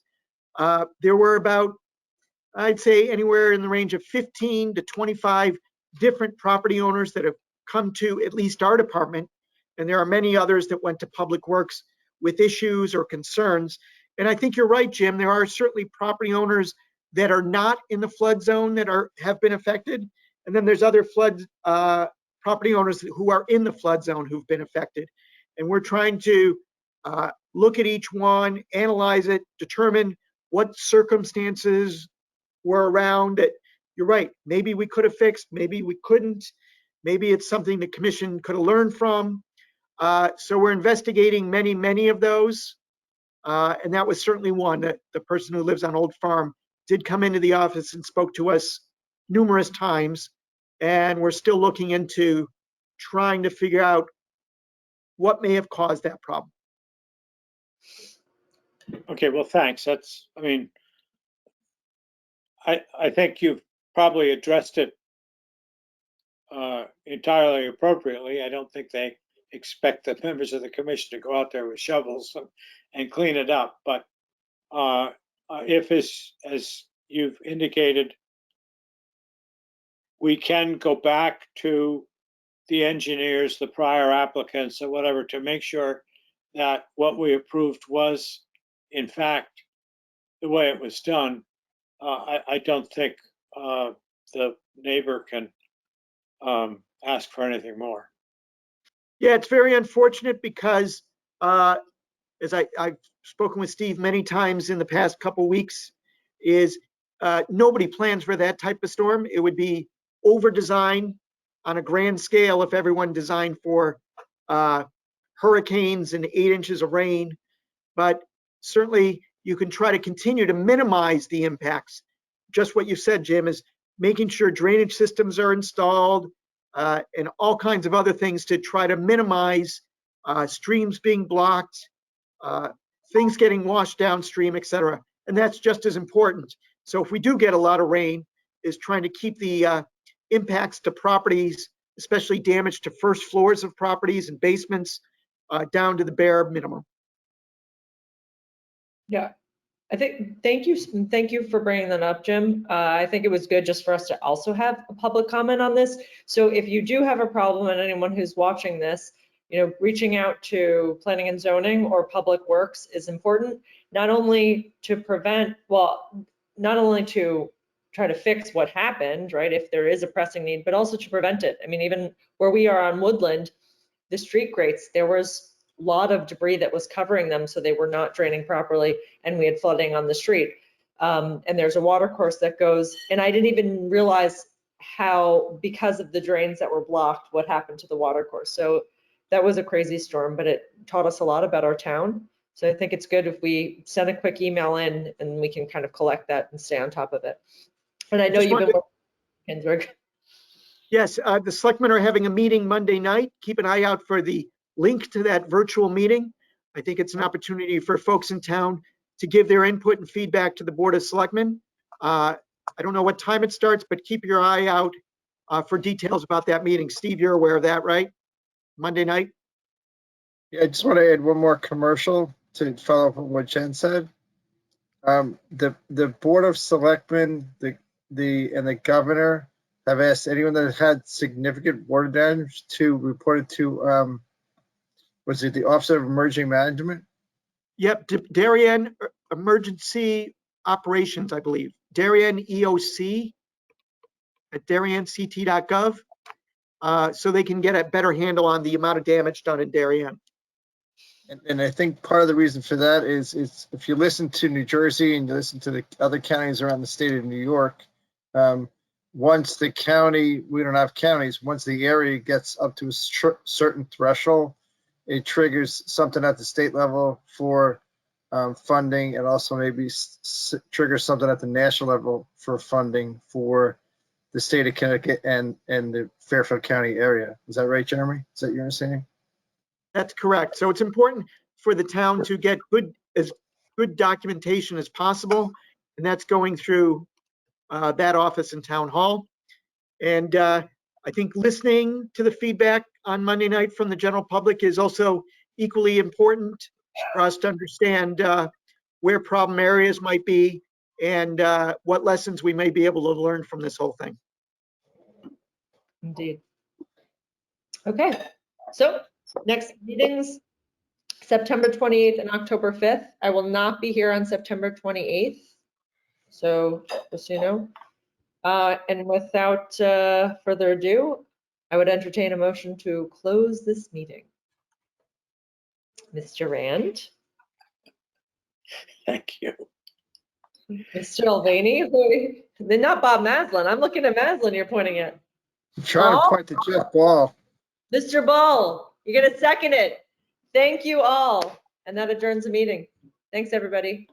There were about, I'd say, anywhere in the range of 15 to 25 different property owners that have come to at least our department, and there are many others that went to Public Works with issues or concerns. And I think you're right, Jim. There are certainly property owners that are not in the flood zone that have been affected, and then there's other property owners who are in the flood zone who've been affected. And we're trying to look at each one, analyze it, determine what circumstances were around that. You're right, maybe we could have fixed, maybe we couldn't, maybe it's something the commission could have learned from. So we're investigating many of those. And that was certainly one that the person who lives on Old Farm did come into the office and spoke to us numerous times. And we're still looking into trying to figure out what may have caused that problem. Okay, well, thanks. I think you've probably addressed it entirely appropriately. I don't think they expect the members of the commission to go out there with shovels and clean it up. But if, as you've indicated, we can go back to the engineers, the prior applicants, or whatever, to make sure that what we approved was, in fact, the way it was done. I don't think the neighbor can ask for anything more. Yeah, it's very unfortunate because as I've spoken with Steve many times in the past couple weeks, is nobody plans for that type of storm. It would be over-designed on a grand scale if everyone designed for hurricanes and 8 inches of rain. But certainly you can try to continue to minimize the impacts. Just what you said, Jim, is making sure drainage systems are installed and all kinds of other things to try to minimize streams being blocked, things getting washed downstream, et cetera. And that's just as important. So if we do get a lot of rain, is trying to keep the impacts to properties, especially damage to first floors of properties and basements, down to the bare minimum. Yeah, I think, thank you for bringing that up, Jim. I think it was good just for us to also have a public comment on this. So if you do have a problem, and anyone who's watching this, reaching out to planning and zoning or Public Works is important, not only to prevent, not only to try to fix what happened, right, if there is a pressing need, but also to prevent it. I mean, even where we are on Woodland, the street grates, there was a lot of debris that was covering them, so they were not draining properly, and we had flooding on the street. And there's a water course that goes, and I didn't even realize how, because of the drains that were blocked, what happened to the water course. So that was a crazy storm, but it taught us a lot about our town. So I think it's good if we send a quick email in and we can kind of collect that and stay on top of it. And I know you've been working, Kinsberg. Yes, the selectmen are having a meeting Monday night. Keep an eye out for the link to that virtual meeting. I think it's an opportunity for folks in town to give their input and feedback to the Board of Selectmen. I don't know what time it starts, but keep your eye out for details about that meeting. Steve, you're aware of that, right? Monday night? Yeah, I just want to add one more commercial to follow up on what Jen said. The Board of Selectmen, and the governor have asked anyone that had significant water damage to report it to, was it the Office of Emergency Management? Yep, Darien Emergency Operations, I believe. Darien EOC at darienct.gov, so they can get a better handle on the amount of damage done in Darien. And I think part of the reason for that is if you listen to New Jersey and you listen to the other counties around the state of New York, once the county, we don't have counties, once the area gets up to a certain threshold, it triggers something at the state level for funding, and also maybe triggers something at the national level for funding for the state of Connecticut and the Fairfield County area. Is that right, Jeremy? Is that your understanding? That's correct. So it's important for the town to get as good documentation as possible, and that's going through that office in Town Hall. And I think listening to the feedback on Monday night from the general public is also equally important for us to understand where problem areas might be and what lessons we may be able to learn from this whole thing. Indeed. Okay, so next meetings, September 28th and October 5th. I will not be here on September 28th. So just so you know. And without further ado, I would entertain a motion to close this meeting. Mr. Rand, Thank you. Mr. Mulvaney, then not Bob Maslin. I'm looking at Maslin you're pointing at. I'm trying to point to Jeff Ball. Mr. Ball, you're gonna second it. Thank you all. And that adjourns the meeting. Thanks, everybody.